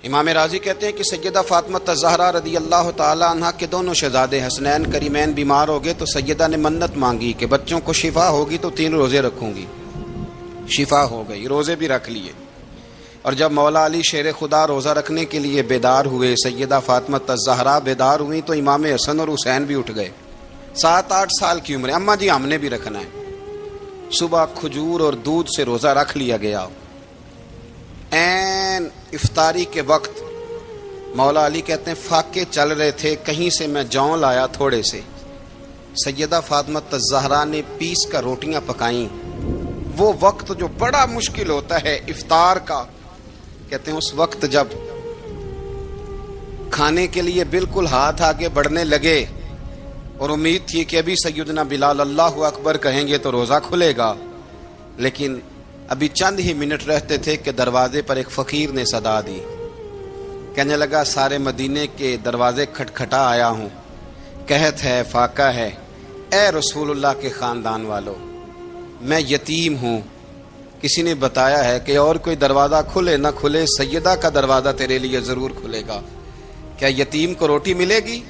امام راضی کہتے ہیں کہ سیدہ فاطمہ الزہرا رضی اللہ تعالی عنہ کے دونوں شہزادے حسنین کریمین بیمار ہو گئے تو سیدہ نے منت مانگی کہ بچوں کو شفا ہوگی تو 3 روزے رکھوں گی. شفا ہو گئی، روزے بھی رکھ لیے. اور جب مولا علی شیر خدا روزہ رکھنے کے لیے بیدار ہوئے، سیدہ فاطمہ الزہرا بیدار ہوئی تو امام حسن اور حسین بھی اٹھ گئے. 7-8 سال کی عمر. اماں جی ہم نے بھی رکھنا ہے. صبح کھجور اور دودھ سے روزہ رکھ لیا گیا. این افطاری کے وقت مولا علی کہتے ہیں فاقے چل رہے تھے، کہیں سے میں جوں لایا تھوڑے سے. سیدہ فاطمہ الزہرا نے پیس کر روٹیاں پکائیں. وہ وقت جو بڑا مشکل ہوتا ہے افطار کا، کہتے ہیں اس وقت جب کھانے کے لیے بالکل ہاتھ آگے بڑھنے لگے اور امید تھی کہ ابھی سیدنا بلال اللہ اکبر کہیں گے تو روزہ کھلے گا، لیکن ابھی چند ہی منٹ رہتے تھے کہ دروازے پر ایک فقیر نے صدا دی. کہنے لگا سارے مدینے کے دروازے کھٹکھٹا آیا ہوں، قحط ہے، فاقہ ہے. اے رسول اللہ کے خاندان والو، میں یتیم ہوں. کسی نے بتایا ہے کہ اور کوئی دروازہ کھلے نہ کھلے سیدہ کا دروازہ تیرے لیے ضرور کھلے گا. کیا یتیم کو روٹی ملے گی؟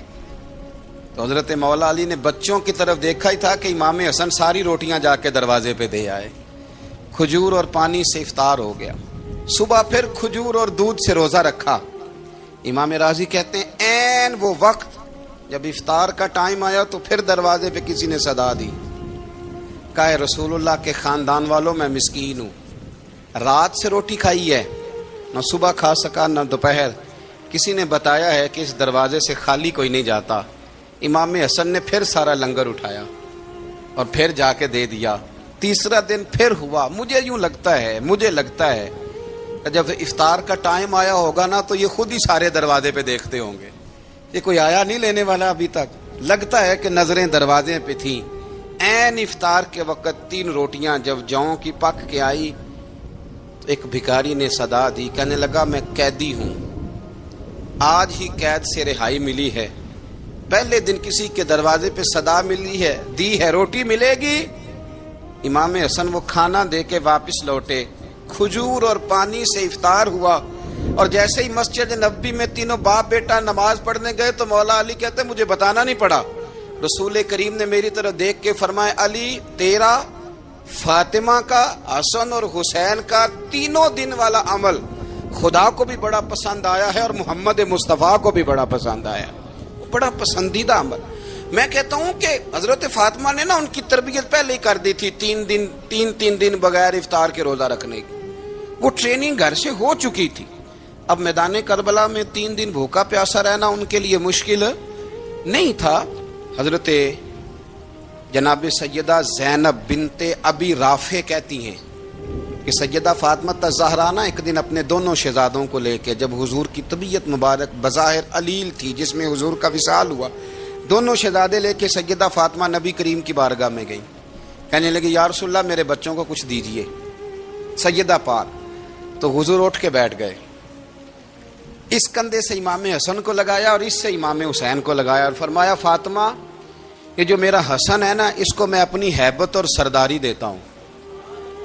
تو حضرت مولا علی نے بچوں کی طرف دیکھا ہی تھا کہ امام حسن ساری روٹیاں جا کے دروازے پہ دے آئے. کھجور اور پانی سے افطار ہو گیا. صبح پھر کھجور اور دودھ سے روزہ رکھا. امام راضی کہتے ہیں این وہ وقت جب افطار کا ٹائم آیا تو پھر دروازے پہ کسی نے صدا دی. کہا رسول اللہ کے خاندان والوں میں مسکین ہوں، رات سے روٹی کھائی ہے، نہ صبح کھا سکا نہ دوپہر. کسی نے بتایا ہے کہ اس دروازے سے خالی کوئی نہیں جاتا. امام حسن نے پھر سارا لنگر اٹھایا اور پھر جا کے دے دیا. تیسرا دن پھر ہوا. مجھے لگتا ہے کہ جب افطار کا ٹائم آیا ہوگا نا تو یہ خود ہی سارے دروازے پہ دیکھتے ہوں گے، یہ کوئی آیا نہیں لینے والا ابھی تک. لگتا ہے کہ نظریں دروازے پہ تھیں. این افطار کے وقت 3 روٹیاں جب جوں کی پک کے آئی تو ایک بھکاری نے صدا دی. کہنے لگا میں قیدی ہوں، آج ہی قید سے رہائی ملی ہے. پہلے دن کسی کے دروازے پہ صدا ملی ہے، دی ہے روٹی ملے گی. امام حسن وہ کھانا دے کے واپس لوٹے. کھجور اور پانی سے افطار ہوا اور جیسے ہی مسجد نبوی میں تینوں باپ بیٹا نماز پڑھنے گئے تو مولا علی کہتے مجھے بتانا نہیں پڑا. رسول کریم نے میری طرف دیکھ کے فرمایا علی تیرا، فاطمہ کا، حسن اور حسین کا 3 دن والا عمل خدا کو بھی بڑا پسند آیا ہے اور محمد مصطفیٰ کو بھی بڑا پسند آیا، بڑا پسندیدہ عمل. میں کہتا ہوں کہ حضرت فاطمہ نے نا ان کی تربیت پہلے ہی کر دی تھی. 3 دن بغیر افطار کے روزہ رکھنے کی وہ ٹریننگ گھر سے ہو چکی تھی. اب میدان کربلا میں 3 دن بھوکا پیاسا رہنا ان کے لیے مشکل نہیں تھا. حضرت جناب سیدہ زینب بنت ابی رافع کہتی ہیں کہ سیدہ فاطمہ الزہرا نا ایک دن اپنے دونوں شہزادوں کو لے کے، جب حضور کی طبیعت مبارک بظاہر علیل تھی جس میں حضور کا وصال ہوا، دونوں شہزادے لے کے سیدہ فاطمہ نبی کریم کی بارگاہ میں گئیں. کہنے لگے یا رسول اللہ میرے بچوں کو کچھ دیجئے. سیدہ پاک تو حضور اٹھ کے بیٹھ گئے. اس کندھے سے امام حسن کو لگایا اور اس سے امام حسین کو لگایا اور فرمایا فاطمہ یہ جو میرا حسن ہے نا اس کو میں اپنی ہیبت اور سرداری دیتا ہوں،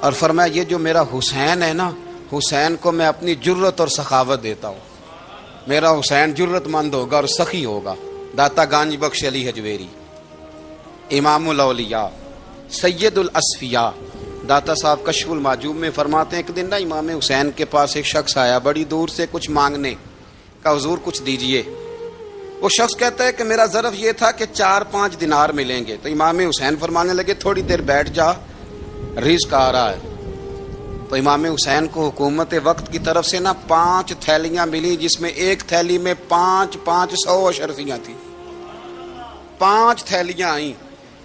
اور فرمایا یہ جو میرا حسین ہے نا حسین کو میں اپنی جرت اور سخاوت دیتا ہوں. میرا حسین جرت مند ہوگا اور سخی ہوگا. داتا گانج بخش علی حجویری، امام الاولیاء، سید الاصفیاء، داتا صاحب کشف المعجوب میں فرماتے ہیں ایک دن نا امام حسین کے پاس ایک شخص آیا بڑی دور سے کچھ مانگنے کا، حضور کچھ دیجئے. وہ شخص کہتا ہے کہ میرا ظرف یہ تھا کہ 4-5 دینار ملیں گے. تو امام حسین فرمانے لگے تھوڑی دیر بیٹھ جا، رزق آ رہا ہے. تو امام حسین کو حکومت وقت کی طرف سے نا 5 تھیلیاں ملی جس میں ایک تھیلی میں 500 اشرفیاں تھیں. 5 تھیلیاں آئیں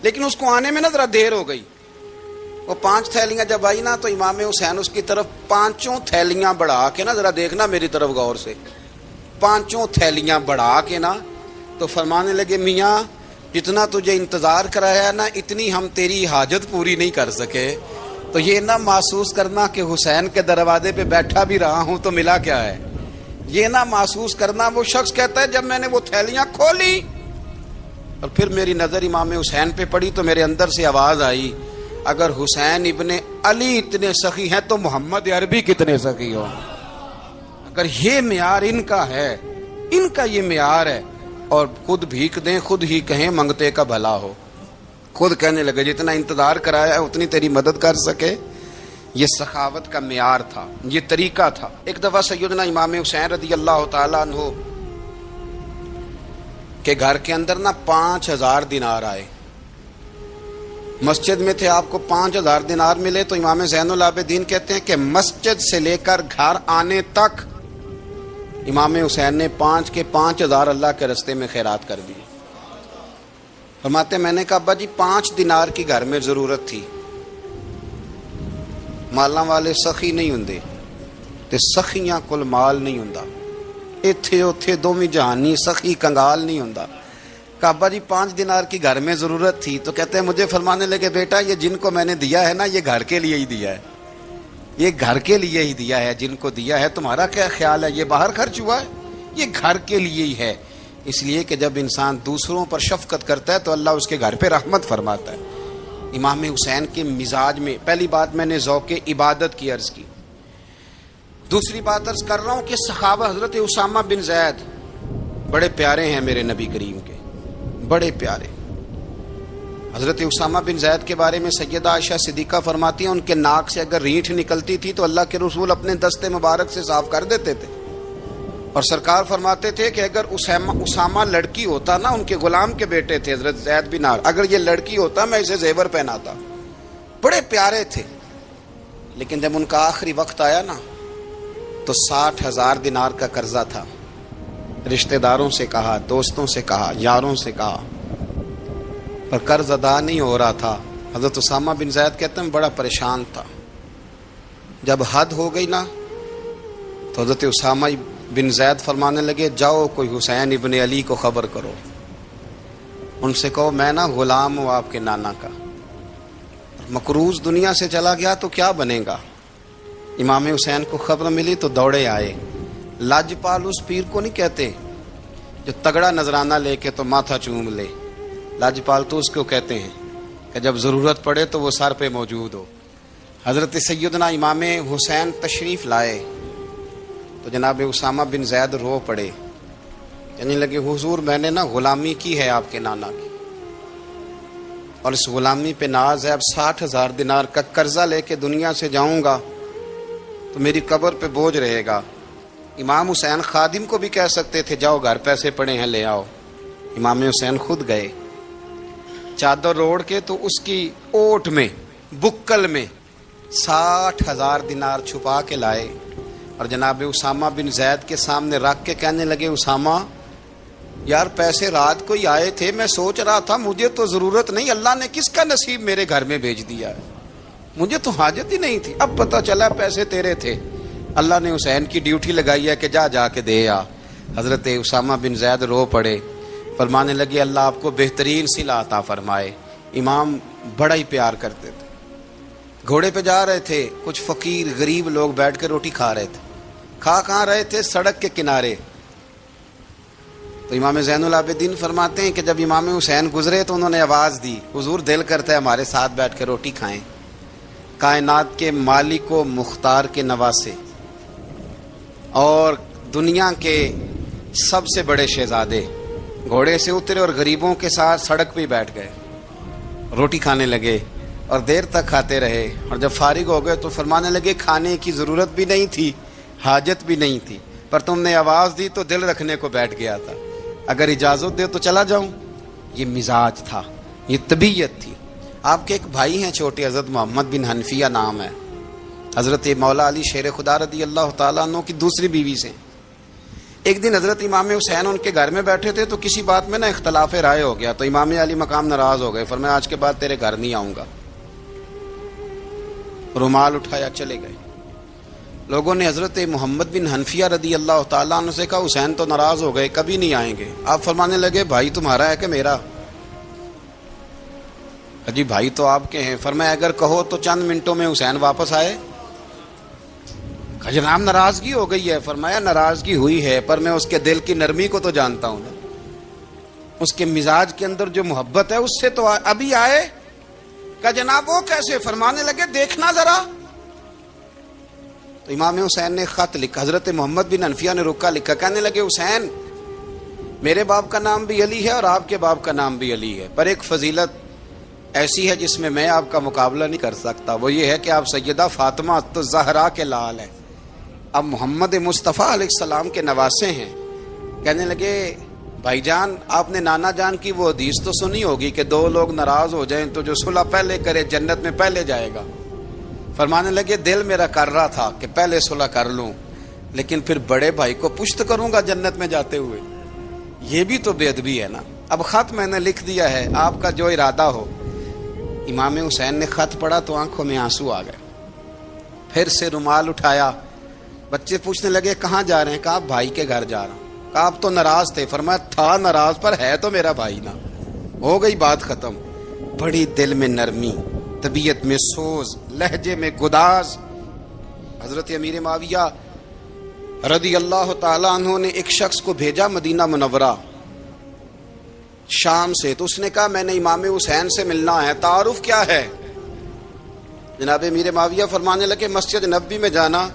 لیکن اس کو آنے میں نا ذرا دیر ہو گئی. وہ 5 تھیلیاں جب آئی نا تو امام حسین اس کی طرف 5 تھیلیاں بڑھا کے نا، ذرا دیکھنا میری طرف غور سے، 5 تھیلیاں بڑھا کے نا تو فرمانے لگے میاں جتنا تجھے انتظار کرایا نا اتنی ہم تیری حاجت پوری نہیں کر سکے. تو یہ نہ محسوس کرنا کہ حسین کے دروازے پہ بیٹھا بھی رہا ہوں تو ملا کیا ہے. یہ نہ محسوس کرنا. وہ شخص کہتا ہے جب میں نے وہ تھیلیاں کھولی اور پھر میری نظر امام حسین پہ پڑی تو میرے اندر سے آواز آئی اگر حسین ابن علی اتنے سخی ہیں تو محمد عربی کتنے سخی ہوں. اگر یہ معیار ان کا ہے، ان کا یہ معیار ہے، اور خود بھیک دیں، خود ہی کہیں منگتے کا بھلا ہو، خود کہنے لگے جتنا انتظار کرایا ہے اتنی تیری مدد کر سکے، یہ سخاوت کا معیار تھا، یہ طریقہ تھا۔ ایک دفعہ سیدنا امام حسین رضی اللہ تعالیٰ عنہ کے گھر کے اندر 5000 دینار آئے، مسجد میں تھے، آپ کو 5000 دینار ملے تو امام زین العابدین کہتے ہیں کہ مسجد سے لے کر گھر آنے تک امام حسین نے 5000 اللہ کے رستے میں خیرات کر دی۔ فرماتے میں نے کہا ابا جی 5 دینار کی گھر میں ضرورت تھی، مالاں والے سخی نہیں ہوندے تے سخیاں کل مال نہیں ہوندا، ایتھے اوتھے دوویں جہانی سخی کنگال نہیں ہوندا۔ کہا ابا جی 5 دینار کی گھر میں ضرورت تھی، تو کہتے ہیں مجھے فرمانے لگے بیٹا یہ جن کو میں نے دیا ہے نا یہ گھر کے لیے ہی دیا ہے، یہ گھر کے لیے ہی دیا ہے، جن کو دیا ہے تمہارا کیا خیال ہے یہ باہر خرچ ہوا ہے، یہ گھر کے لیے ہی ہے۔ اس لیے کہ جب انسان دوسروں پر شفقت کرتا ہے تو اللہ اس کے گھر پہ رحمت فرماتا ہے۔ امام حسین کے مزاج میں پہلی بات میں نے ذوق عبادت کی عرض کی، دوسری بات عرض کر رہا ہوں کہ صحابہ حضرت اسامہ بن زید بڑے پیارے ہیں میرے نبی کریم کے، بڑے پیارے۔ حضرت اسامہ بن زید کے بارے میں سیدہ عائشہ صدیقہ فرماتی ہیں ان کے ناک سے اگر رینٹھ نکلتی تھی تو اللہ کے رسول اپنے دست مبارک سے صاف کر دیتے تھے، اور سرکار فرماتے تھے کہ اگر اسامہ لڑکی ہوتا نا، ان کے غلام کے بیٹے تھے حضرت زید بن عامر، اگر یہ لڑکی ہوتا میں اسے زیور پہناتا۔ بڑے پیارے تھے، لیکن جب ان کا آخری وقت آیا نا تو 60,000 دینار کا قرضہ تھا، رشتہ داروں سے کہا، دوستوں سے کہا، یاروں سے کہا، پر قرض ادا نہیں ہو رہا تھا۔ حضرت اسامہ بن زید کہتے ہیں بڑا پریشان تھا۔ جب حد ہو گئی نا تو حضرت اسامہ بن زید فرمانے لگے جاؤ کوئی حسین ابن علی کو خبر کرو، ان سے کہو میں نا غلام ہوں آپ کے نانا کا، مقروض دنیا سے چلا گیا تو کیا بنے گا۔ امام حسین کو خبر ملی تو دوڑے آئے۔ لاجپال اس پیر کو نہیں کہتے جو تگڑا نذرانہ لے کے تو ماتھا چوم لے، لاجپال تو اس کو کہتے ہیں کہ جب ضرورت پڑے تو وہ سر پہ موجود ہو۔ حضرت سیدنا امام حسین تشریف لائے تو جناب اسامہ بن زید رو پڑے، کہنے لگے حضور میں نے نا غلامی کی ہے آپ کے نانا کی، اور اس غلامی پہ ناز ہے، اب 60,000 دینار کا قرضہ لے کے دنیا سے جاؤں گا تو میری قبر پہ بوجھ رہے گا۔ امام حسین خادم کو بھی کہہ سکتے تھے جاؤ گھر پیسے پڑے ہیں لے آؤ، امام حسین خود گئے، چادر روڑ کے تو اس کی اوٹ میں بکل میں 60,000 دینار چھپا کے لائے، اور جناب اسامہ بن زید کے سامنے رکھ کے کہنے لگے اسامہ یار پیسے رات کو ہی آئے تھے، میں سوچ رہا تھا مجھے تو ضرورت نہیں، اللہ نے کس کا نصیب میرے گھر میں بھیج دیا ہے، مجھے تو حاجت ہی نہیں تھی، اب پتہ چلا پیسے تیرے تھے، اللہ نے حسین کی ڈیوٹی لگائی ہے کہ جا کے دے آ۔ حضرت اسامہ بن زید رو پڑے، فرمانے لگے اللہ آپ کو بہترین صلہ عطا فرمائے۔ امام بڑا ہی پیار کرتے تھے، گھوڑے پہ جا رہے تھے، کچھ فقیر غریب لوگ بیٹھ کے روٹی کھا رہے تھے، کھا کہاں رہے تھے سڑک کے کنارے، تو امام زین العابدین فرماتے ہیں کہ جب امام حسین گزرے تو انہوں نے آواز دی حضور دل کرتا ہے ہمارے ساتھ بیٹھ کے روٹی کھائیں۔ کائنات کے مالک و مختار کے نواسے اور دنیا کے سب سے بڑے شہزادے گھوڑے سے اترے اور غریبوں کے ساتھ سڑک پہ بیٹھ گئے، روٹی کھانے لگے اور دیر تک کھاتے رہے، اور جب فارغ ہو گئے تو فرمانے لگے کھانے کی ضرورت بھی نہیں تھی، حاجت بھی نہیں تھی، پر تم نے آواز دی تو دل رکھنے کو بیٹھ گیا تھا، اگر اجازت دے تو چلا جاؤں۔ یہ مزاج تھا، یہ طبیعت تھی۔ آپ کے ایک بھائی ہیں چھوٹے، حضرت محمد بن حنفیہ نام ہے، حضرت مولا علی شیر خدا رضی اللہ تعالیٰ عنہ کی دوسری بیوی سے۔ ایک دن حضرت امام حسین ان کے گھر میں بیٹھے تھے تو کسی بات میں نا اختلاف رائے ہو گیا، تو امام علی مقام ناراض ہو گئے، فرمایا آج کے بعد تیرے گھر نہیں آؤں گا، رومال اٹھایا چلے گئے۔ لوگوں نے حضرت محمد بن حنفیہ رضی اللہ تعالیٰ عنہ سے کہا حسین تو ناراض ہو گئے، کبھی نہیں آئیں گے۔ آپ فرمانے لگے بھائی تمہارا ہے کہ میرا؟ جی بھائی تو آپ کے ہیں۔ فرمایا اگر کہو تو چند منٹوں میں حسین واپس آئے۔ جناب ناراضگی ہو گئی ہے۔ فرمایا ناراضگی ہوئی ہے پر میں اس کے دل کی نرمی کو تو جانتا ہوں، اس کے مزاج کے اندر جو محبت ہے اس سے تو ابھی آئے۔ کہ جناب وہ کیسے؟ فرمانے لگے دیکھنا ذرا۔ تو امام حسین نے خط لکھا، حضرت محمد بن حنفیہ نے رکا لکھا، کہنے لگے حسین میرے باپ کا نام بھی علی ہے اور آپ کے باپ کا نام بھی علی ہے، پر ایک فضیلت ایسی ہے جس میں آپ کا مقابلہ نہیں کر سکتا، وہ یہ ہے کہ آپ سیدہ فاطمہ تو زہرا کے لال ہیں، اب محمد مصطفیٰ علیہ السلام کے نواسے ہیں۔ کہنے لگے بھائی جان آپ نے نانا جان کی وہ حدیث تو سنی ہوگی کہ دو لوگ ناراض ہو جائیں تو جو صلح پہلے کرے جنت میں پہلے جائے گا۔ فرمانے لگے دل میرا کر رہا تھا کہ پہلے صلح کر لوں، لیکن پھر بڑے بھائی کو پشت کروں گا جنت میں جاتے ہوئے، یہ بھی تو بے ادبی ہے نا۔ اب خط میں نے لکھ دیا ہے، آپ کا جو ارادہ ہو۔ امام حسین نے خط پڑھا تو آنکھوں میں آنسو آ گئے، پھر سے رومال اٹھایا، بچے پوچھنے لگے کہاں جا رہے ہیں؟ کہا بھائی کے گھر جا رہا ہوں۔ کہا آپ تو ناراض تھے؟ فرمایا تھا ناراض پر ہے تو میرا بھائی نا، ہو گئی بات ختم۔ بڑی دل میں نرمی، طبیعت میں سوز، لہجے میں گداز۔ حضرت امیر معاویہ رضی اللہ تعالی عنہ نے ایک شخص کو بھیجا مدینہ منورہ شام سے، تو اس نے کہا میں نے امام حسین سے ملنا ہے، تعارف کیا ہے؟ جناب امیر معاویہ فرمانے لگے مسجد نبوی میں جانا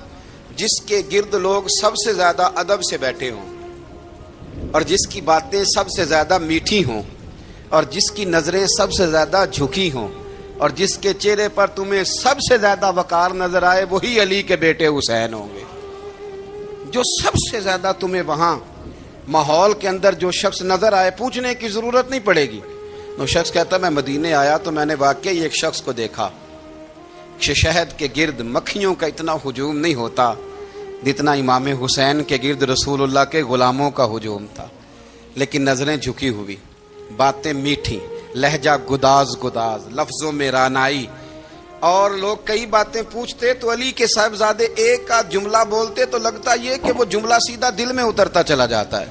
جس کے گرد لوگ سب سے زیادہ ادب سے بیٹھے ہوں اور جس کی باتیں سب سے زیادہ میٹھی ہوں اور جس کی نظریں سب سے زیادہ جھکی ہوں اور جس کے چہرے پر تمہیں سب سے زیادہ وقار نظر آئے وہی علی کے بیٹے حسین ہوں گے۔ جو سب سے زیادہ تمہیں وہاں ماحول کے اندر جو شخص نظر آئے پوچھنے کی ضرورت نہیں پڑے گی۔ وہ شخص کہتا میں مدینے آیا تو میں نے واقعی ایک شخص کو دیکھا، شہد کے گرد مکھیوں کا اتنا ہجوم نہیں ہوتا جتنا امام حسین کے گرد رسول اللہ کے غلاموں کا ہجوم تھا، لیکن نظریں جھکی ہوئی، باتیں میٹھی، لہجہ گداز گداز، لفظوں میں رانائی، اور لوگ کئی باتیں پوچھتے تو علی کے صاحبزادے ایک آدھ جملہ بولتے تو لگتا یہ کہ وہ جملہ سیدھا دل میں اترتا چلا جاتا ہے۔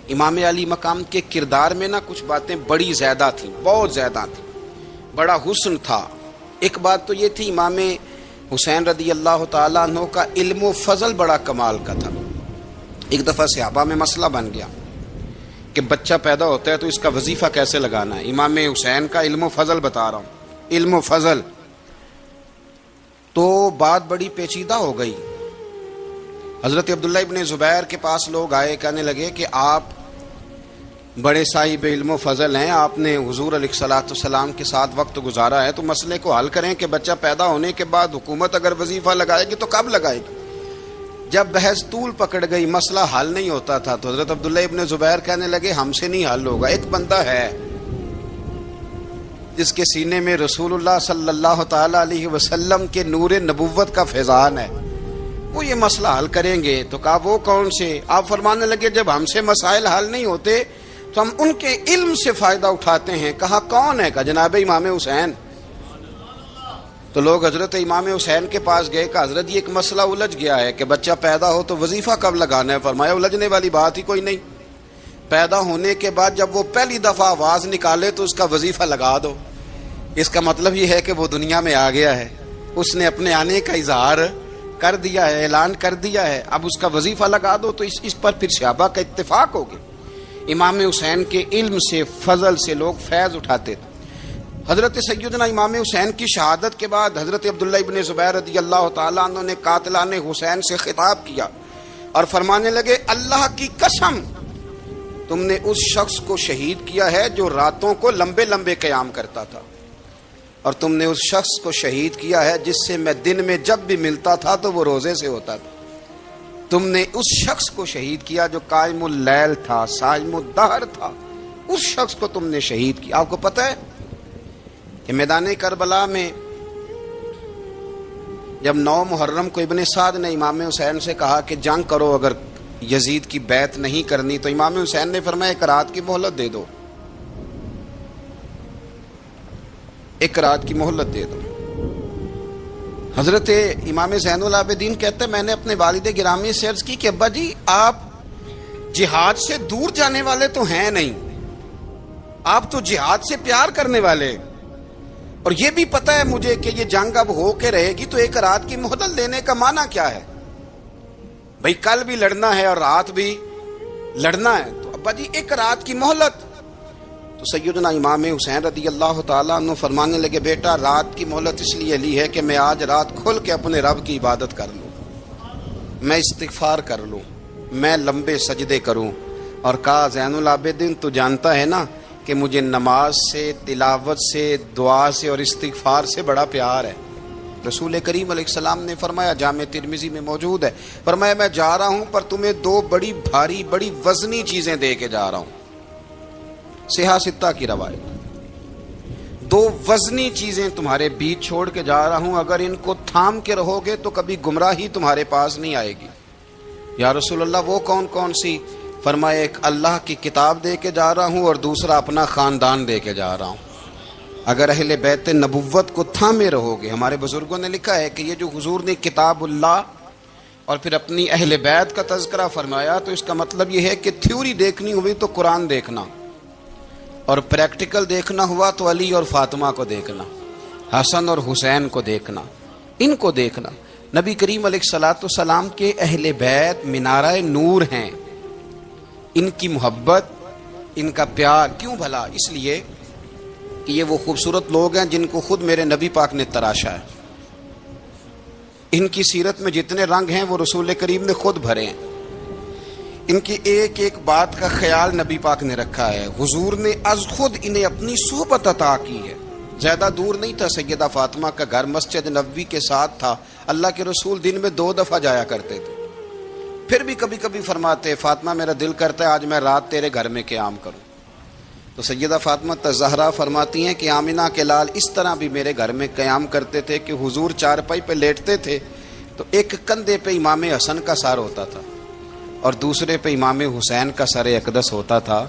امام علی مقام کے کردار میں نا کچھ باتیں بڑی زیادہ تھیں، بہت زیادہ تھیں، بڑا حسن تھا۔ ایک بات تو یہ تھی امام حسین رضی اللہ تعالیٰ عنہ کا علم و فضل بڑا کمال کا تھا۔ ایک دفعہ صحابہ میں مسئلہ بن گیا کہ بچہ پیدا ہوتا ہے تو اس کا وظیفہ کیسے لگانا ہے۔ امام حسین کا علم و فضل بتا رہا ہوں، علم و فضل۔ تو بات بڑی پیچیدہ ہو گئی۔ حضرت عبداللہ ابن زبیر کے پاس لوگ آئے، کہنے لگے کہ آپ بڑے صاحب علم و فضل ہیں، آپ نے حضور علیہ الصلوۃ والسلام کے ساتھ وقت گزارا ہے، تو مسئلے کو حل کریں کہ بچہ پیدا ہونے کے بعد حکومت اگر وظیفہ لگائے گی تو کب لگائے گی؟ جب بحث طول پکڑ گئی، مسئلہ حل نہیں ہوتا تھا، تو حضرت عبداللہ ابن زبیر کہنے لگے ہم سے نہیں حل ہوگا، ایک بندہ ہے جس کے سینے میں رسول اللہ صلی اللہ تعالی علیہ وسلم کے نور نبوت کا فیضان ہے، وہ یہ مسئلہ حل کریں گے۔ تو کہا وہ کون سے؟ آپ فرمانے لگے جب ہم سے مسائل حل نہیں ہوتے تو ہم ان کے علم سے فائدہ اٹھاتے ہیں۔ کہا کون ہے؟ کہا جناب امام حسین۔ تو لوگ حضرت امام حسین کے پاس گئے، کہ حضرت یہ ایک مسئلہ الجھ گیا ہے کہ بچہ پیدا ہو تو وظیفہ کب لگانا ہے؟ فرمایا الجھنے والی بات ہی کوئی نہیں، پیدا ہونے کے بعد جب وہ پہلی دفعہ آواز نکالے تو اس کا وظیفہ لگا دو۔ اس کا مطلب یہ ہے کہ وہ دنیا میں آ گیا ہے، اس نے اپنے آنے کا اظہار کر دیا ہے، اعلان کر دیا ہے، اب اس کا وظیفہ لگا دو۔ تو اس پر پھر صحابہ کا اتفاق ہو گیا۔ امام حسین کے علم سے، فضل سے لوگ فیض اٹھاتے تھے۔ حضرت سیدنا امام حسین کی شہادت کے بعد حضرت عبداللہ ابن زبیر رضی اللہ تعالیٰ عنہ نے قاتلان حسین سے خطاب کیا اور فرمانے لگے اللہ کی قسم تم نے اس شخص کو شہید کیا ہے جو راتوں کو لمبے لمبے قیام کرتا تھا، اور تم نے اس شخص کو شہید کیا ہے جس سے میں دن میں جب بھی ملتا تھا تو وہ روزے سے ہوتا تھا۔ تم نے اس شخص کو شہید کیا جو قائم اللیل تھا، صائم الدہر تھا، اس شخص کو تم نے شہید کیا۔ آپ کو پتہ ہے کہ میدان کربلا میں جب 9 محرم کو ابن سعد نے امام حسین سے کہا کہ جنگ کرو اگر یزید کی بیعت نہیں کرنی، تو امام حسین نے فرمایا ایک رات کی مہلت دے دو، ایک رات کی مہلت دے دو۔ حضرت امام زین العابدین کہتے ہیں میں نے اپنے والد گرامی سے عرض کی کہ ابا جی آپ جہاد سے دور جانے والے تو ہیں نہیں، آپ تو جہاد سے پیار کرنے والے، اور یہ بھی پتہ ہے مجھے کہ یہ جنگ اب ہو کے رہے گی، تو ایک رات کی مہلت دینے کا معنی کیا ہے؟ بھئی کل بھی لڑنا ہے اور رات بھی لڑنا ہے، تو ابا جی ایک رات کی مہلت۔ تو سیدنا امام حسین رضی اللہ تعالیٰ عنہ فرمانے لگے بیٹا رات کی مہلت اس لیے لی ہے کہ میں آج رات کھل کے اپنے رب کی عبادت کر لوں۔ میں استغفار کر لوں، میں لمبے سجدے کروں، اور کہا زین العابدین تو جانتا ہے نا کہ مجھے نماز سے، تلاوت سے، دعا سے اور استغفار سے بڑا پیار ہے۔ رسول کریم علیہ السلام نے فرمایا، جامع ترمذی میں موجود ہے، فرمایا میں جا رہا ہوں پر تمہیں دو بڑی بھاری بڑی وزنی چیزیں دے کے جا رہا ہوں۔ صحیح ستہ کی روایت، دو وزنی چیزیں تمہارے بیچ چھوڑ کے جا رہا ہوں، اگر ان کو تھام کے رہو گے تو کبھی گمراہی تمہارے پاس نہیں آئے گی۔ یا رسول اللہ وہ کون کون سی؟ فرمایا ایک اللہ کی کتاب دے کے جا رہا ہوں اور دوسرا اپنا خاندان دے کے جا رہا ہوں۔ اگر اہل بیت نبوت کو تھامے رہو گے، ہمارے بزرگوں نے لکھا ہے کہ یہ جو حضور نے کتاب اللہ اور پھر اپنی اہل بیت کا تذکرہ فرمایا تو اس کا مطلب یہ ہے کہ تھیوری دیکھنی ہوئی تو قرآن دیکھنا، اور پریکٹیکل دیکھنا ہوا تو علی اور فاطمہ کو دیکھنا، حسن اور حسین کو دیکھنا، ان کو دیکھنا۔ نبی کریم علیہ الصلوۃ والسلام کے اہل بیت منارہ نور ہیں، ان کی محبت، ان کا پیار کیوں بھلا؟ اس لیے کہ یہ وہ خوبصورت لوگ ہیں جن کو خود میرے نبی پاک نے تراشا ہے۔ ان کی سیرت میں جتنے رنگ ہیں وہ رسول کریم نے خود بھرے ہیں۔ ان کی ایک ایک بات کا خیال نبی پاک نے رکھا ہے۔ حضور نے از خود انہیں اپنی صحبت عطا کی ہے۔ زیادہ دور نہیں تھا سیدہ فاطمہ کا گھر، مسجد نبوی کے ساتھ تھا۔ اللہ کے رسول دن میں 2 دفعہ جایا کرتے تھے، پھر بھی کبھی کبھی فرماتے فاطمہ میرا دل کرتا ہے آج میں رات تیرے گھر میں قیام کروں۔ تو سیدہ فاطمہ الزہرا فرماتی ہیں کہ آمنہ کے لال اس طرح بھی میرے گھر میں قیام کرتے تھے کہ حضور چارپائی پہ لیٹتے تھے تو ایک کندھے پہ امام حسن کا سر ہوتا تھا اور دوسرے پہ امام حسین کا سر اقدس ہوتا تھا،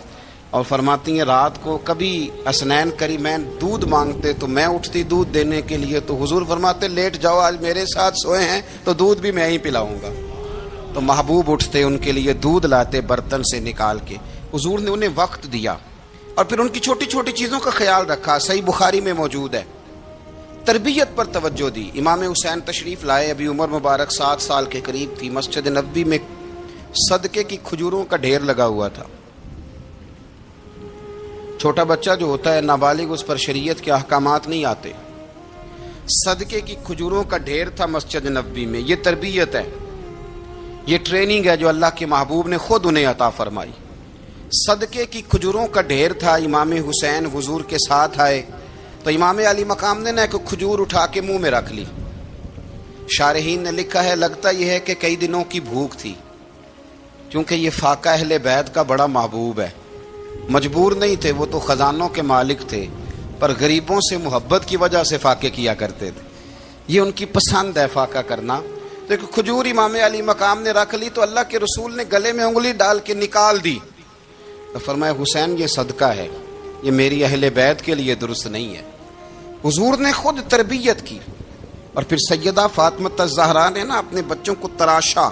اور فرماتی ہیں رات کو کبھی حسنین کریمین دودھ مانگتے تو میں اٹھتی دودھ دینے کے لیے، تو حضور فرماتے لیٹ جاؤ آج میرے ساتھ سوئے ہیں تو دودھ بھی میں ہی پلاؤں گا۔ تو محبوب اٹھتے ان کے لیے دودھ لاتے برتن سے نکال کے، حضور نے انہیں وقت دیا اور پھر ان کی چھوٹی چھوٹی چیزوں کا خیال رکھا۔ صحیح بخاری میں موجود ہے، تربیت پر توجہ دی۔ امام حسین تشریف لائے، ابھی عمر مبارک 7 سال کے قریب تھی، مسجد نبوی میں صدقے کی کھجوروں کا ڈھیر لگا ہوا تھا۔ چھوٹا بچہ جو ہوتا ہے نابالغ، اس پر شریعت کے احکامات نہیں آتے۔ صدقے کی کھجوروں کا ڈھیر تھا مسجد نبوی میں۔ یہ تربیت ہے، یہ ٹریننگ ہے جو اللہ کے محبوب نے خود انہیں عطا فرمائی۔ صدقے کی کھجوروں کا ڈھیر تھا، امام حسین حضور کے ساتھ آئے تو امام علی مقام نے ایک کھجور اٹھا کے منہ میں رکھ لی۔ شارحین نے لکھا ہے لگتا یہ ہے کہ کئی دنوں کی بھوک تھی، کیونکہ یہ فاقہ اہل بیت کا بڑا محبوب ہے۔ مجبور نہیں تھے، وہ تو خزانوں کے مالک تھے، پر غریبوں سے محبت کی وجہ سے فاقے کیا کرتے تھے۔ یہ ان کی پسند ہے فاقہ کرنا۔ تو ایک کھجور امام علی مقام نے رکھ لی تو اللہ کے رسول نے گلے میں انگلی ڈال کے نکال دی تو فرمایا حسین یہ صدقہ ہے، یہ میری اہل بیت کے لیے درست نہیں ہے۔ حضور نے خود تربیت کی، اور پھر سیدہ فاطمہ الزہرا نے اپنے بچوں کو تراشا،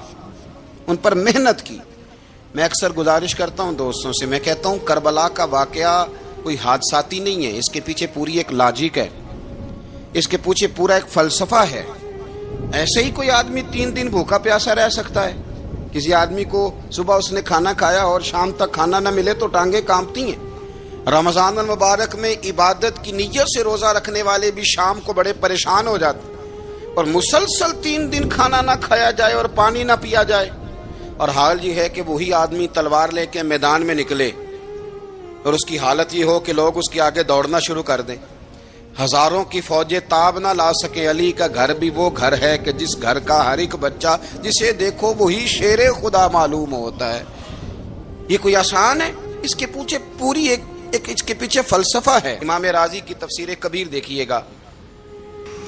ان پر محنت کی۔ میں اکثر گزارش کرتا ہوں دوستوں سے، میں کہتا ہوں کربلا کا واقعہ کوئی حادثاتی نہیں ہے، اس کے پیچھے پوری ایک لاجک ہے، اس کے پیچھے پورا ایک فلسفہ ہے۔ ایسے ہی کوئی آدمی 3 دن بھوکا پیاسا رہ سکتا ہے؟ کسی آدمی کو صبح اس نے کھانا کھایا اور شام تک کھانا نہ ملے تو ٹانگیں کانپتی ہیں۔ رمضان المبارک میں عبادت کی نیت سے روزہ رکھنے والے بھی شام کو بڑے پریشان ہو جاتے، اور مسلسل 3 دن کھانا نہ کھایا جائے اور پانی نہ پیا جائے، اور حال یہ ہے کہ وہی آدمی تلوار لے کے میدان میں نکلے اور اس کی حالت یہ ہو کہ لوگ اس کے آگے دوڑنا شروع کر دیں، ہزاروں کی فوجیں تاب نہ لا سکے۔ علی کا گھر بھی وہ گھر ہے کہ جس گھر کا ہر ایک بچہ جسے دیکھو وہی شیر خدا معلوم ہوتا ہے۔ یہ کوئی آسان ہے؟ اس کے پیچھے پوری ایک اس کے پیچھے فلسفہ ہے۔ امام راضی کی تفسیر کبیر دیکھیے گا،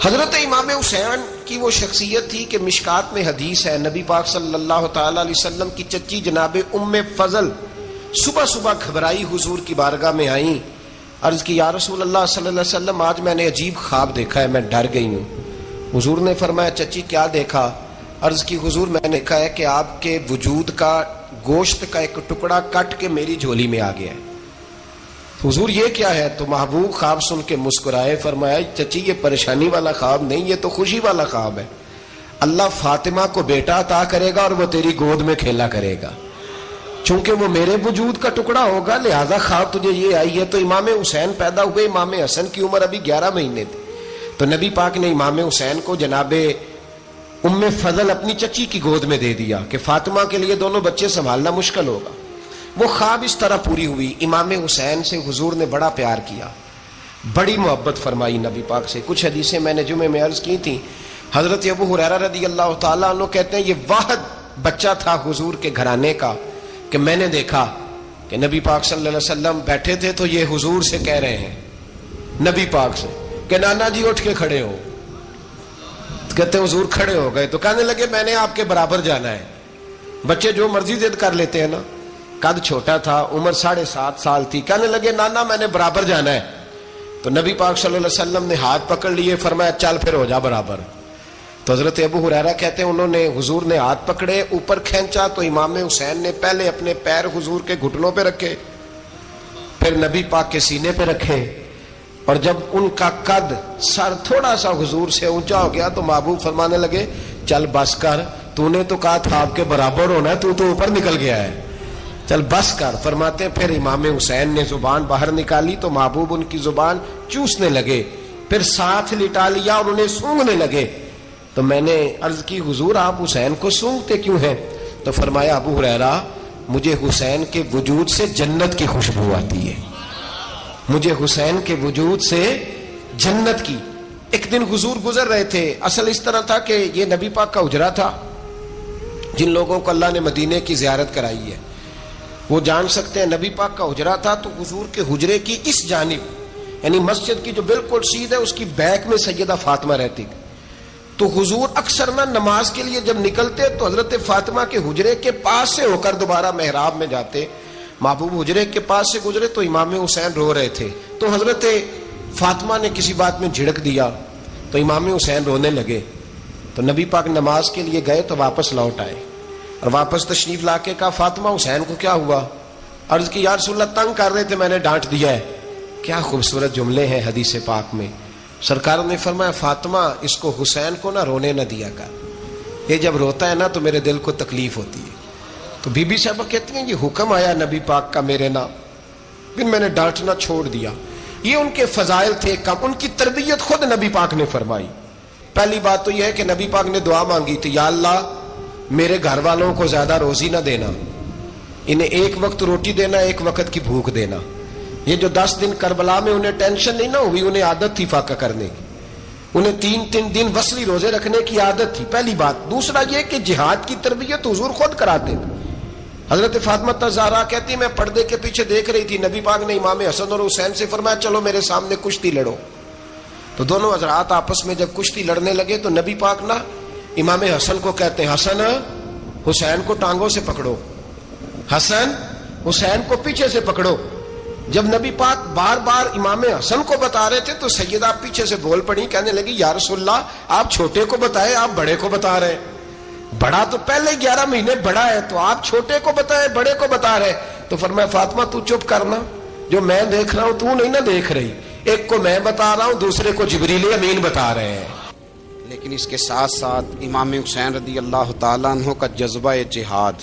حضرت امام حسین کی وہ شخصیت تھی کہ مشکات میں حدیث ہے، نبی پاک صلی اللہ تعالی علیہ وسلم کی چچی جناب ام فضل صبح صبح گھبرائی حضور کی بارگاہ میں آئیں، عرض کی یا رسول اللہ صلی اللہ علیہ وسلم آج میں نے عجیب خواب دیکھا ہے، میں ڈر گئی ہوں۔ حضور نے فرمایا چچی کیا دیکھا؟ عرض کی حضور میں نے کہا ہے کہ آپ کے وجود کا گوشت کا ایک ٹکڑا کٹ کے میری جھولی میں آ گیا ہے۔ حضور یہ کیا ہے؟ تو محبوب خواب سن کے مسکرائے، فرمایا چچی یہ پریشانی والا خواب نہیں، یہ تو خوشی والا خواب ہے۔ اللہ فاطمہ کو بیٹا عطا کرے گا اور وہ تیری گود میں کھیلا کرے گا، چونکہ وہ میرے وجود کا ٹکڑا ہوگا، لہذا خواب تجھے یہ آئی ہے۔ تو امام حسین پیدا ہوئے، امام حسن کی عمر ابھی 11 مہینے تھی، تو نبی پاک نے امام حسین کو جناب ام فضل اپنی چچی کی گود میں دے دیا کہ فاطمہ کے لیے دونوں بچے سنبھالنا مشکل ہوگا. وہ خواب اس طرح پوری ہوئی. امام حسین سے حضور نے بڑا پیار کیا, بڑی محبت فرمائی نبی پاک سے. کچھ حدیثیں میں نے جمعے میں عرض کی تھیں. حضرت ابو ہریرہ رضی اللہ تعالیٰ عنہ کہتے ہیں یہ واحد بچہ تھا حضور کے گھرانے کا کہ میں نے دیکھا کہ نبی پاک صلی اللہ علیہ وسلم بیٹھے تھے تو یہ حضور سے کہہ رہے ہیں, نبی پاک سے, کہ نانا جی اٹھ کے کھڑے ہو. کہتے ہیں حضور کھڑے ہو گئے تو کہنے لگے میں نے آپ کے برابر جانا ہے. بچے جو مرضی ضد کر لیتے ہیں نا. قد چھوٹا تھا, عمر 7.5 سال تھی. کہنے لگے نانا میں نے برابر جانا ہے. تو نبی پاک صلی اللہ علیہ وسلم نے ہاتھ پکڑ لیے, فرمایا چل پھر ہو جا برابر. تو حضرت ابو ہریرہ کہتے ہیں انہوں نے, حضور نے ہاتھ پکڑے, اوپر کھینچا تو امام حسین نے پہلے اپنے پیر حضور کے گھٹنوں پہ رکھے, پھر نبی پاک کے سینے پہ رکھے, اور جب ان کا قد سر تھوڑا سا حضور سے اونچا ہو گیا تو محبوب فرمانے لگے چل بس کر, تو نے تو کہا تھا آپ کے برابر ہونا ہے, تو اوپر نکل گیا ہے, چل بس کر. فرماتے ہیں پھر امام حسین نے زبان باہر نکالی تو محبوب ان کی زبان چوسنے لگے, پھر ساتھ لٹا لیا اور انہیں سونگھنے لگے. تو میں نے عرض کی حضور آپ حسین کو سونگتے کیوں ہیں؟ تو فرمایا ابو ہریرہ مجھے حسین کے وجود سے جنت کی خوشبو آتی ہے, مجھے حسین کے وجود سے جنت کی. ایک دن حضور گزر رہے تھے. اصل اس طرح تھا کہ یہ نبی پاک کا حجرہ تھا. جن لوگوں کو اللہ نے مدینے کی زیارت کرائی ہے وہ جان سکتے ہیں نبی پاک کا حجرہ تھا. تو حضور کے حجرے کی اس جانب یعنی مسجد کی جو بالکل سیدھ ہے اس کی بیک میں سیدہ فاطمہ رہتی. تو حضور اکثر نہ نماز کے لیے جب نکلتے تو حضرت فاطمہ کے حجرے کے پاس سے ہو کر دوبارہ محراب میں جاتے. محبوب حجرے کے پاس سے گزرے تو امام حسین رو رہے تھے. تو حضرت فاطمہ نے کسی بات میں جھڑک دیا تو امام حسین رونے لگے. تو نبی پاک نماز کے لیے گئے تو واپس لوٹ آئے اور واپس تشریف لا کے کہا فاطمہ حسین کو کیا ہوا؟ عرض کی یا رسول اللہ تنگ کر رہے تھے, میں نے ڈانٹ دیا ہے. کیا خوبصورت جملے ہیں حدیث پاک میں. سرکار نے فرمایا فاطمہ اس کو حسین کو نہ رونے نہ دیا کر, یہ جب روتا ہے نا تو میرے دل کو تکلیف ہوتی ہے. تو بی بی صاحبہ کہتی ہیں یہ حکم آیا نبی پاک کا میرے نام, پھر میں نے ڈانٹنا چھوڑ دیا. یہ ان کے فضائل تھے کم, ان کی تربیت خود نبی پاک نے فرمائی. پہلی بات تو یہ ہے کہ نبی پاک نے دعا مانگی تھی, یا اللہ میرے گھر والوں کو زیادہ روزی نہ دینا, انہیں ایک وقت روٹی دینا, ایک وقت کی بھوک دینا. یہ جو 10 دن کربلا میں انہیں ٹینشن نہیں نہ ہوئی, انہیں عادت تھی فاقہ کرنے کی, انہیں 3 دن وصلی روزے رکھنے کی عادت تھی. پہلی بات. دوسرا یہ کہ جہاد کی تربیت حضور خود کراتے تھے. حضرت فاطمہ زہرا کہتی میں پردے کے پیچھے دیکھ رہی تھی, نبی پاک نے امام حسن اور حسین سے فرمایا چلو میرے سامنے کشتی لڑو. تو دونوں حضرات آپس میں جب کشتی لڑنے لگے تو نبی پاک نا امام حسن کو کہتے ہیں حسن حسین کو ٹانگوں سے پکڑو, حسن حسین کو پیچھے سے پکڑو. جب نبی پاک بار بار امام حسن کو بتا رہے تھے تو سیدہ پیچھے سے بول پڑی, کہنے لگی یا رسول اللہ آپ چھوٹے کو بتائے, آپ بڑے کو بتا رہے. بڑا تو پہلے 11 مہینے بڑا ہے, تو آپ چھوٹے کو بتائے بڑے کو بتا رہے. تو فرمایا فاطمہ تو چپ کرنا, جو میں دیکھ رہا ہوں تو نہیں نہ دیکھ رہی. ایک کو میں بتا رہا ہوں, دوسرے کو جبریل امین بتا رہے ہیں. لیکن اس کے ساتھ ساتھ امام حسین رضی اللہ تعالیٰ عنہ کا جذبہ جہاد,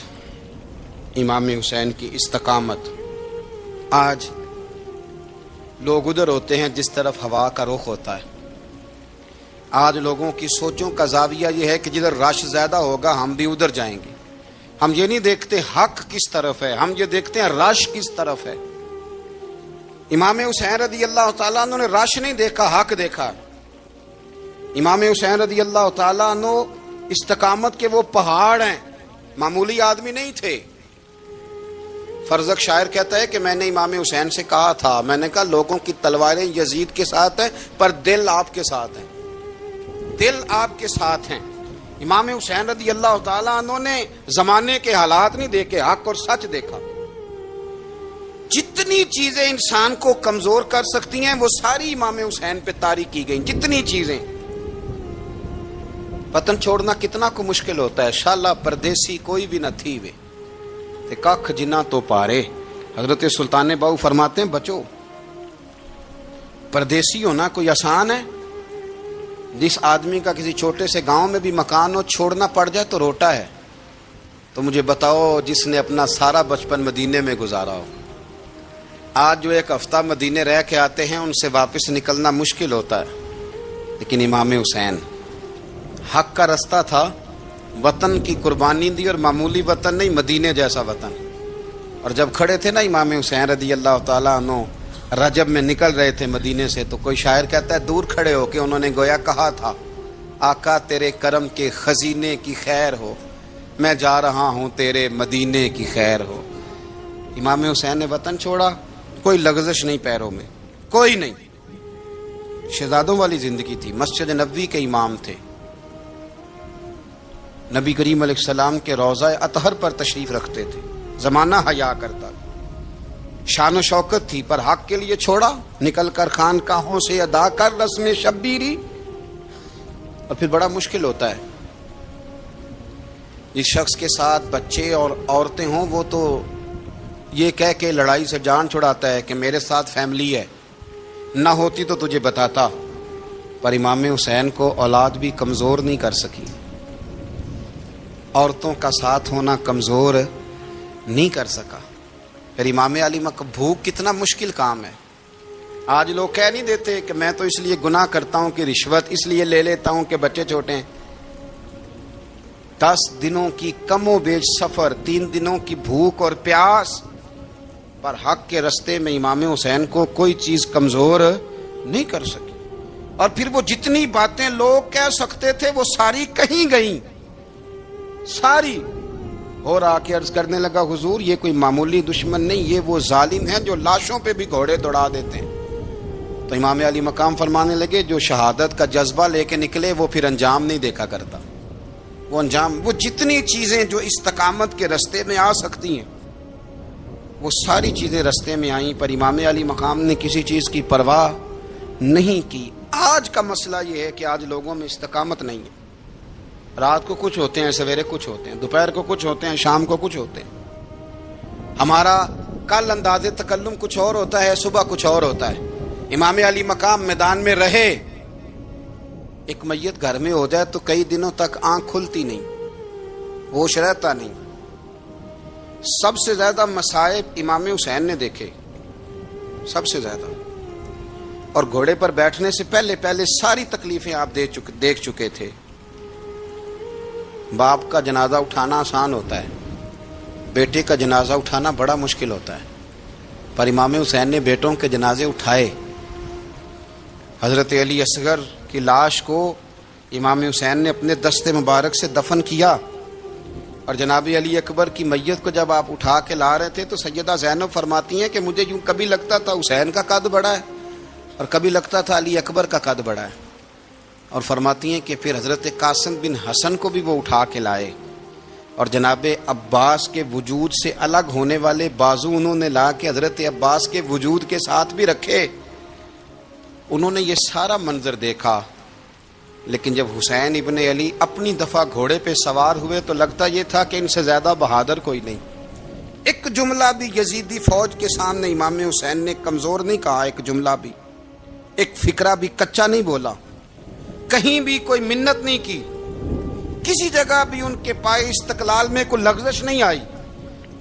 امام حسین کی استقامت. آج لوگ ادھر ہوتے ہیں جس طرف ہوا کا رخ ہوتا ہے. آج لوگوں کی سوچوں کا زاویہ یہ ہے کہ جدھر رش زیادہ ہوگا ہم بھی ادھر جائیں گے. ہم یہ نہیں دیکھتے حق کس طرف ہے, ہم یہ دیکھتے ہیں رش کس طرف ہے. امام حسین رضی اللہ تعالیٰ عنہ نے رش نہیں دیکھا, حق دیکھا. امام حسین رضی اللہ تعالیٰ عنہ استقامت کے وہ پہاڑ ہیں, معمولی آدمی نہیں تھے. فرزق شاعر کہتا ہے کہ میں نے امام حسین سے کہا تھا, میں نے کہا لوگوں کی تلواریں یزید کے ساتھ ہیں پر دل آپ کے ساتھ ہیں, دل آپ کے ساتھ ہیں. امام حسین رضی اللہ تعالیٰ عنہ نے زمانے کے حالات نہیں دیکھے, حق اور سچ دیکھا. جتنی چیزیں انسان کو کمزور کر سکتی ہیں وہ ساری امام حسین پہ طاری کی گئیں. جتنی چیزیں, وطن چھوڑنا کتنا کو مشکل ہوتا ہے. شالا پردیسی کوئی بھی نہ تھی وے تے کخ جنہ تو پارے. حضرت سلطان باؤ فرماتے ہیں بچو, پردیسی ہونا کوئی آسان ہے؟ جس آدمی کا کسی چھوٹے سے گاؤں میں بھی مکان ہو, چھوڑنا پڑ جائے تو روٹا ہے. تو مجھے بتاؤ جس نے اپنا سارا بچپن مدینے میں گزارا ہو. آج جو 1 ہفتہ مدینے رہ کے آتے ہیں ان سے واپس نکلنا مشکل ہوتا ہے, لیکن امام حسین حق کا رستہ تھا، وطن کی قربانی دی، اور معمولی وطن نہیں، مدینے جیسا وطن. اور جب کھڑے تھے نا امام حسین رضی اللہ تعالیٰ عنہ رجب میں نکل رہے تھے مدینے سے، تو کوئی شاعر کہتا ہے دور کھڑے ہو کہ انہوں نے گویا کہا تھا آقا تیرے کرم کے خزینے کی خیر ہو، میں جا رہا ہوں تیرے مدینے کی خیر ہو. امام حسین نے وطن چھوڑا، کوئی لغزش نہیں پیروں میں، کوئی نہیں. شہزادوں والی زندگی تھی، مسجد نبوی کے امام تھے، نبی کریم علیہ السلام کے روضہ اطہر پر تشریف رکھتے تھے، زمانہ حیا کرتا تھا، شان و شوکت تھی، پر حق کے لیے چھوڑا، نکل کر خانقاہوں سے ادا کر رسم شبیری. اور پھر بڑا مشکل ہوتا ہے جس شخص کے ساتھ بچے اور عورتیں ہوں، وہ تو یہ کہہ کے لڑائی سے جان چھڑاتا ہے کہ میرے ساتھ فیملی ہے، نہ ہوتی تو تجھے بتاتا. پر امام حسین کو اولاد بھی کمزور نہیں کر سکی، عورتوں کا ساتھ ہونا کمزور نہیں کر سکا. پھر امام علی بھوک کتنا مشکل کام ہے. آج لوگ کہہ نہیں دیتے کہ میں تو اس لیے گناہ کرتا ہوں کہ رشوت اس لیے لے لیتا ہوں کہ بچے چھوٹے ہیں. 10 دنوں کی کم و بیش سفر، 3 دنوں کی بھوک اور پیاس، پر حق کے رستے میں امام حسین کو کوئی چیز کمزور نہیں کر سکی. اور پھر وہ جتنی باتیں لوگ کہہ سکتے تھے وہ ساری کہیں گئیں، ساری. اور آ کے عرض کرنے لگا حضور یہ کوئی معمولی دشمن نہیں، یہ وہ ظالم ہیں جو لاشوں پہ بھی گھوڑے دوڑا دیتے ہیں. تو امام علی مقام فرمانے لگے جو شہادت کا جذبہ لے کے نکلے وہ پھر انجام نہیں دیکھا کرتا. وہ انجام، وہ جتنی چیزیں جو استقامت کے رستے میں آ سکتی ہیں وہ ساری چیزیں رستے میں آئیں، پر امام علی مقام نے کسی چیز کی پرواہ نہیں کی. آج کا مسئلہ یہ ہے کہ آج لوگوں میں استقامت نہیں ہے. رات کو کچھ ہوتے ہیں، سویرے کچھ ہوتے ہیں، دوپہر کو کچھ ہوتے ہیں، شام کو کچھ ہوتے ہیں. ہمارا کل انداز تکلم کچھ اور ہوتا ہے، صبح کچھ اور ہوتا ہے. امام علی مقام میدان میں رہے، ایک میت گھر میں ہو جائے تو کئی دنوں تک آنکھ کھلتی نہیں، ہوش رہتا نہیں. سب سے زیادہ مصائب امام حسین نے دیکھے، سب سے زیادہ. اور گھوڑے پر بیٹھنے سے پہلے ساری تکلیفیں آپ دیکھ چکے تھے. باپ کا جنازہ اٹھانا آسان ہوتا ہے، بیٹے کا جنازہ اٹھانا بڑا مشکل ہوتا ہے. پر امام حسین نے بیٹوں کے جنازے اٹھائے. حضرت علی اصغر کی لاش کو امام حسین نے اپنے دست مبارک سے دفن کیا. اور جناب علی اکبر کی میت کو جب آپ اٹھا کے لا رہے تھے تو سیدہ زینب فرماتی ہیں کہ مجھے یوں کبھی لگتا تھا حسین کا قد بڑا ہے اور کبھی لگتا تھا علی اکبر کا قد بڑا ہے. اور فرماتی ہیں کہ پھر حضرت قاسم بن حسن کو بھی وہ اٹھا کے لائے، اور جناب عباس کے وجود سے الگ ہونے والے بازو انہوں نے لا کے حضرت عباس کے وجود کے ساتھ بھی رکھے. انہوں نے یہ سارا منظر دیکھا. لیکن جب حسین ابن علی اپنی دفعہ گھوڑے پہ سوار ہوئے تو لگتا یہ تھا کہ ان سے زیادہ بہادر کوئی نہیں. ایک جملہ بھی یزیدی فوج کے سامنے امام حسین نے کمزور نہیں کہا، ایک جملہ بھی، ایک فکرہ بھی کچا نہیں بولا، کہیں بھی کوئی منت نہیں کی، کسی جگہ بھی ان کے پائے استقلال میں کوئی لغزش نہیں آئی.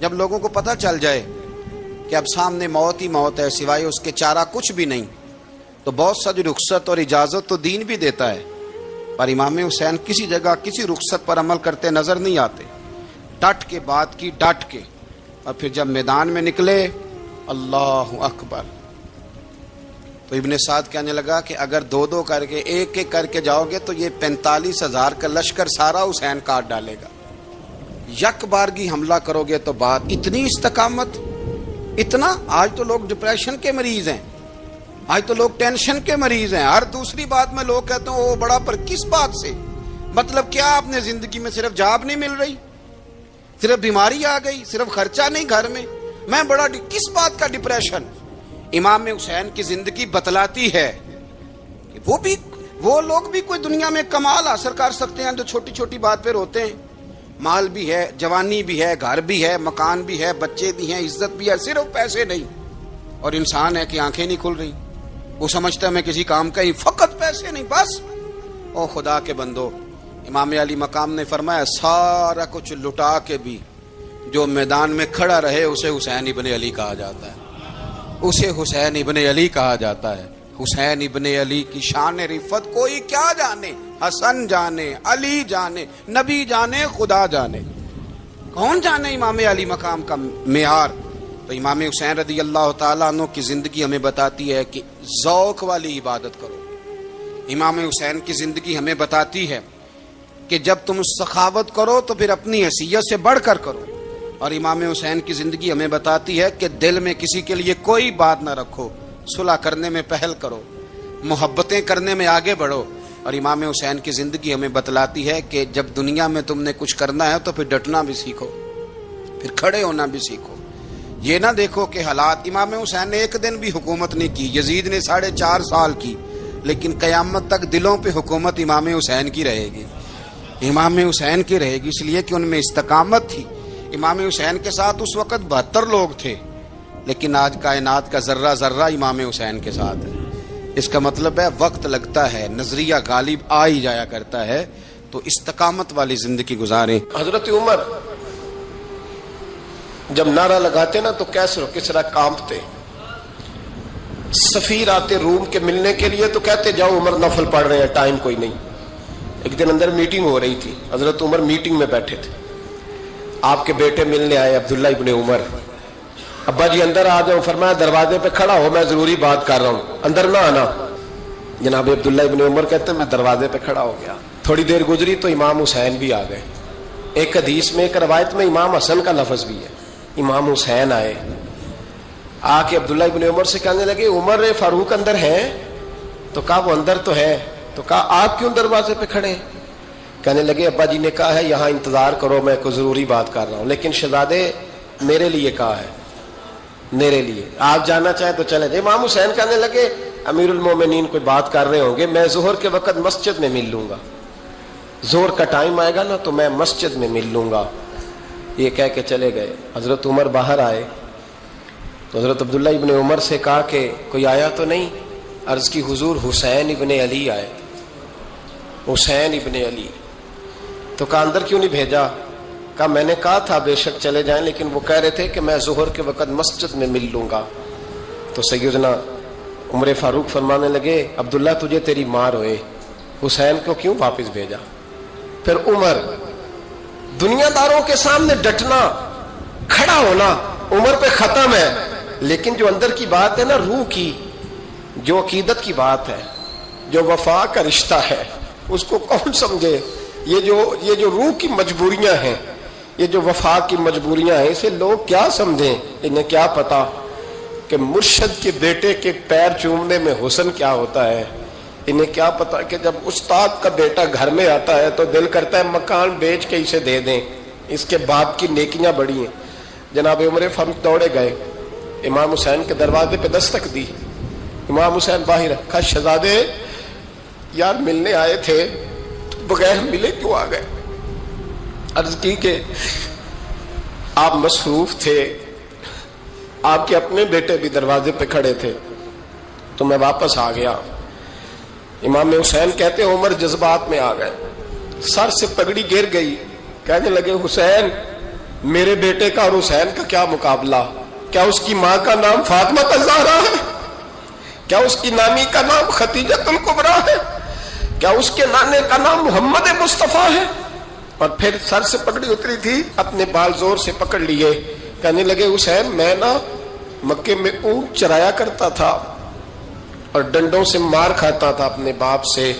جب لوگوں کو پتہ چل جائے کہ اب سامنے موت ہی موت ہے، سوائے اس کے چارہ کچھ بھی نہیں، تو بہت ساری رخصت اور اجازت تو دین بھی دیتا ہے. پر امام حسین کسی جگہ کسی رخصت پر عمل کرتے نظر نہیں آتے. ڈٹ کے بات کی، ڈٹ کے. اور پھر جب میدان میں نکلے، اللہ اکبر، تو ابن سعد کہنے لگا کہ اگر 2 کر کے ایک کر کے جاؤ گے تو یہ 45,000 کا لشکر سارا حسین کاٹ ڈالے گا. یک بارگی حملہ کرو گے تو بات. اتنی استقامت، اتنا. آج تو لوگ ڈپریشن کے مریض ہیں، آج تو لوگ ٹینشن کے مریض ہیں. ہر دوسری بات میں لوگ کہتے ہیں وہ بڑا، پر کس بات سے؟ مطلب کیا آپ نے زندگی میں صرف جاب نہیں مل رہی، صرف بیماری آ گئی، صرف خرچہ نہیں گھر میں بڑا کس بات کا ڈپریشن؟ امام حسین کی زندگی بتلاتی ہے کہ وہ لوگ بھی کوئی دنیا میں کمال حاصل کر سکتے ہیں جو چھوٹی چھوٹی بات پہ روتے ہیں. مال بھی ہے، جوانی بھی ہے، گھر بھی ہے، مکان بھی ہے، بچے بھی ہیں، عزت بھی ہے، صرف پیسے نہیں. اور انسان ہے کہ آنکھیں نہیں کھل رہی، وہ سمجھتا ہے میں کسی کام کا ہی، فقط پیسے نہیں بس. او خدا کے بندو، امام علی مقام نے فرمایا سارا کچھ لٹا کے بھی جو میدان میں کھڑا رہے اسے حسین ابن علی کہا جاتا ہے، اسے حسین ابن علی کہا جاتا ہے. حسین ابن علی کی شان رفت کوئی کیا جانے، حسن جانے, علی جانے, نبی جانے, خدا جانے. کون جانے امام علی مقام کا معیار؟ تو امام حسین رضی اللہ تعالیٰ عنہ کی زندگی ہمیں بتاتی ہے کہ ذوق والی عبادت کرو. امام حسین کی زندگی ہمیں بتاتی ہے کہ جب تم سخاوت کرو تو پھر اپنی حیثیت سے بڑھ کر کرو. اور امام حسین کی زندگی ہمیں بتاتی ہے کہ دل میں کسی کے لیے کوئی بات نہ رکھو, صلح کرنے میں پہل کرو, محبتیں کرنے میں آگے بڑھو. اور امام حسین کی زندگی ہمیں بتلاتی ہے کہ جب دنیا میں تم نے کچھ کرنا ہے تو پھر ڈٹنا بھی سیکھو, پھر کھڑے ہونا بھی سیکھو. یہ نہ دیکھو کہ حالات. امام حسین نے ایک دن بھی حکومت نہیں کی, یزید نے 4.5 سال کی, لیکن قیامت تک دلوں پہ حکومت امام حسین کی رہے گی, امام حسین کی رہے گی, اس لیے کہ ان میں استقامت تھی. امام حسین کے ساتھ اس وقت 72 لوگ تھے, لیکن آج کائنات کا ذرہ ذرہ امام حسین کے ساتھ ہے. اس کا مطلب ہے وقت لگتا ہے, نظریہ غالب آ ہی جایا کرتا ہے. تو استقامت والی زندگی گزاریں. حضرت عمر جب نعرہ لگاتے نا تو کیسے کس طرح کانپتے. سفیر آتے روم کے ملنے کے لیے تو کہتے جاؤ عمر نفل پڑھ رہے ہیں, ٹائم کوئی نہیں. ایک دن اندر میٹنگ ہو رہی تھی, حضرت عمر میٹنگ میں بیٹھے تھے, آپ کے بیٹے ملنے آئے عبداللہ ابن عمر. ابا جی اندر آ جاؤ. فرمایا دروازے پہ کھڑا ہو, میں ضروری بات کر رہا ہوں, اندر نہ آنا. جناب عبداللہ ابن عمر کہتے ہیں میں دروازے پہ کھڑا ہو گیا. تھوڑی دیر گزری تو امام حسین بھی آ گئے. ایک حدیث میں, ایک روایت میں امام حسن کا لفظ بھی ہے. امام حسین آئے, آ کے عبداللہ ابن عمر سے کہنے لگے عمر فاروق اندر ہیں؟ تو کہا وہ اندر تو ہے. تو کہا آپ کیوں دروازے پہ کھڑے ہیں؟ کہنے لگے ابا جی نے کہا ہے یہاں انتظار کرو, میں کوئی ضروری بات کر رہا ہوں, لیکن شہزادے میرے لیے کہا ہے, میرے لیے آپ جانا چاہیں تو چلے جائیں. امام حسین کہنے لگے امیر المومنین کوئی بات کر رہے ہوں گے, میں ظہر کے وقت مسجد میں مل لوں گا, ظہر کا ٹائم آئے گا نا تو میں مسجد میں مل لوں گا. یہ کہہ کے چلے گئے. حضرت عمر باہر آئے تو حضرت عبداللہ ابن عمر سے کہا کہ کوئی آیا تو نہیں؟ عرض کی حضور حسین ابن علی آئے. حسین ابن علی. تو کہا اندر کیوں نہیں بھیجا؟ کہا میں نے کہا تھا بے شک چلے جائیں, لیکن وہ کہہ رہے تھے کہ میں ظہر کے وقت مسجد میں مل لوں گا. تو سیدنا عمر فاروق فرمانے لگے عبداللہ تجھے تیری مار ہوئے, حسین کو کیوں واپس بھیجا؟ پھر عمر دنیا داروں کے سامنے ڈٹنا, کھڑا ہونا عمر پہ ختم ہے, لیکن جو اندر کی بات ہے نا, روح کی, جو عقیدت کی بات ہے, جو وفا کا رشتہ ہے, اس کو کون سمجھے؟ یہ جو روح کی مجبوریاں ہیں, یہ جو وفا کی مجبوریاں ہیں, اسے لوگ کیا سمجھیں؟ انہیں کیا پتا کہ مرشد کے بیٹے کے پیر چومنے میں حسن کیا ہوتا ہے. انہیں کیا پتا کہ جب استاد کا بیٹا گھر میں آتا ہے تو دل کرتا ہے مکان بیچ کے اسے دے دیں, اس کے باپ کی نیکیاں بڑی ہیں. جناب عمر فاروق دوڑے گئے, امام حسین کے دروازے پہ دستک دی. امام حسین باہر, کہا شہزادے یار ملنے آئے تھے, بغیر ملے کیوں آ گئے؟ عرض کی کہ آپ مصروف تھے, آپ کے اپنے بیٹے بھی دروازے پہ کھڑے تھے, تو میں واپس آ گیا. امام حسین کہتے ہیں عمر جذبات میں آ گئے, سر سے پگڑی گر گئی, کہنے لگے حسین میرے بیٹے کا اور حسین کا کیا مقابلہ؟ کیا اس کی ماں کا نام فاطمہ الزہرا ہے؟ کیا اس کی نانی کا نام خدیجۃ الکبریٰ ہے؟ کیا اس کے نانے کا نام محمد مصطفیٰ ہے؟ اور پھر سر سے پگڑی اتری تھی, اپنے بال زور سے پکڑ لیے, کہنے لگے حسین میں نا مکے میں اونٹ چرایا کرتا تھا اور ڈنڈوں سے مار کھاتا تھا اپنے باپ سے.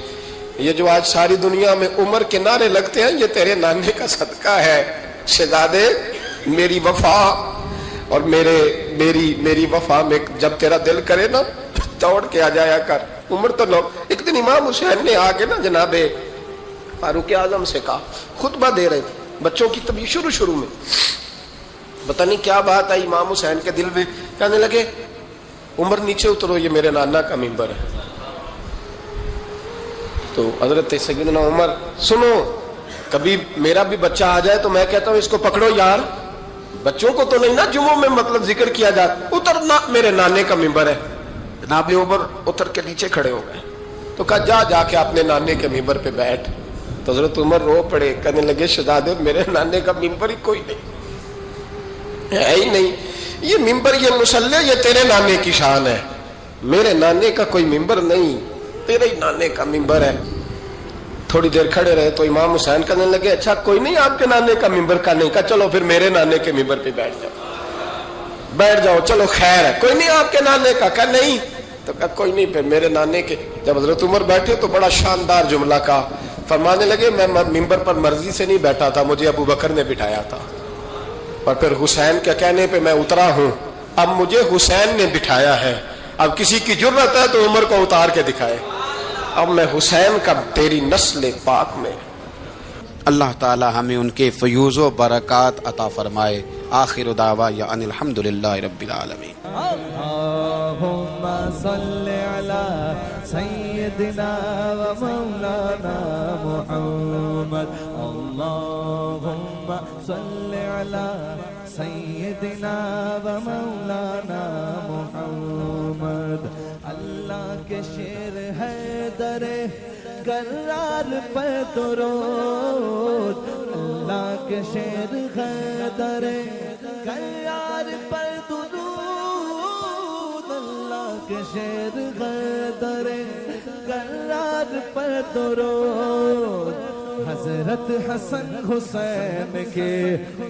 یہ جو آج ساری دنیا میں عمر کے نعرے لگتے ہیں, یہ تیرے نانے کا صدقہ ہے. شہزادے میری وفا اور میری وفا میں جب تیرا دل کرے نا دوڑ کے آ جایا کر. عمر تو لوگ. ایک دن امام حسین نے آ کے نا جناب فاروق اعظم سے کہا, خطبہ دے رہے تھے بچوں کی تبھی شروع میں, پتہ نہیں کیا بات آئی امام حسین کے دل میں, کہنے لگے عمر نیچے اترو, یہ میرے نانا کا ممبر ہے. تو حضرت سیدنا عمر, سنو کبھی میرا بھی بچہ آ جائے تو میں کہتا ہوں اس کو پکڑو یار, بچوں کو تو نہیں نا جمعوں میں مطلب ذکر کیا جاتا, اترنا میرے نانے کا ممبر ہے. جناب عمر اتر کے نیچے کھڑے ہو گئے, تو کہا جا کے اپنے نانے کے ممبر پہ بیٹھ. تو حضرت عمر رو پڑے, کہنے لگے شہزادے میرے نانے کا ممبر ہی کوئی نہیں ہے ہی نہیں, یہ ممبر یہ مصلی یہ تیرے نانے کی شان ہے, میرے نانے کا کوئی ممبر نہیں, تیرے ہی نانے کا ممبر ہے. تھوڑی دیر کھڑے رہے تو امام حسین کہنے لگے اچھا کوئی نہیں آپ کے نانے کا ممبر کا نہیں، کہا چلو پھر میرے نانے کے ممبر پہ بیٹھ جاؤ چلو خیر ہے، کوئی نہیں آپ کے نانے کا، کہا نہیں، تو کہا کوئی نہیں پھر میرے نانے کے۔ جب حضرت عمر بیٹھے تو بڑا شاندار جملہ کہا، فرمانے لگے میں ممبر پر مرضی سے نہیں بیٹھا تھا، مجھے ابو بکر نے بٹھایا تھا، اور پھر حسین کے کہنے پہ میں اترا ہوں، اب مجھے حسین نے بٹھایا ہے، اب کسی کی جرت ہے تو عمر کو اتار کے دکھائے، اب میں حسین کا تیری نسل پاک میں۔ اللہ تعالی ہمیں ان کے فیوز و برکات عطا فرمائے۔ آخر دعوانا ان الحمدللہ رب العالمین۔ اللہم صل علی سیدنا و مولانا محمد، اللہم صل علی سیدنا و مولانا محمد۔ اللہ کے شیر ہے در کرار پر درود، اللہ کے شیر ہے در کرار پر درود، اللہ کے شیر ہے در کرار پر درود۔ حضرت حسن حسین کے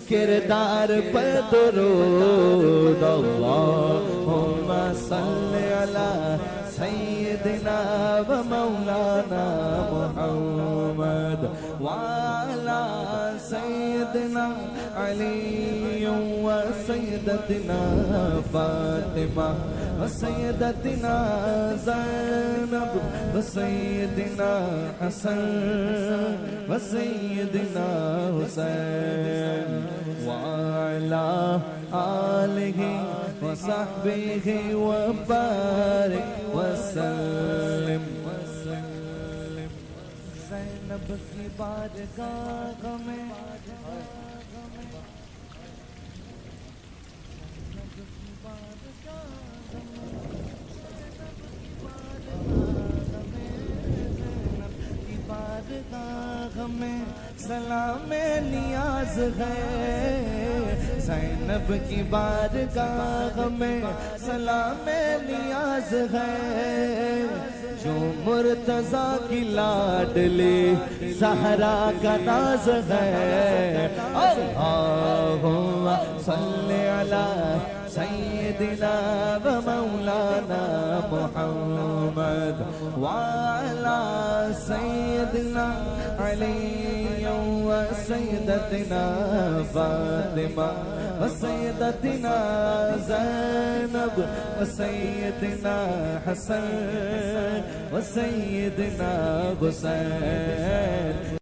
کردار پر درود، اللہم صل علی سیدنا و مولانا محمد وعلی سیدنا علی و سیدتنا فاطمہ و سیدتنا زینب و سیدنا حسن و سیدنا حسین وعلی آلہ وصحبہ وبارک وسلم۔ زینب کی بارگاہ میں میں سلام نیاز ہے، زینب کی بارگاہ میں سلام نیاز ہے، جو مرتضیٰ کی لاڈلی زہرا کا ناز ہے۔ اللہم صلی علی سیدنا و مولانا محمد وعلی سیدنا علی و سیدتنا فاطمہ و سیدتنا زینب و سیدنا حسن و سیدنا حسین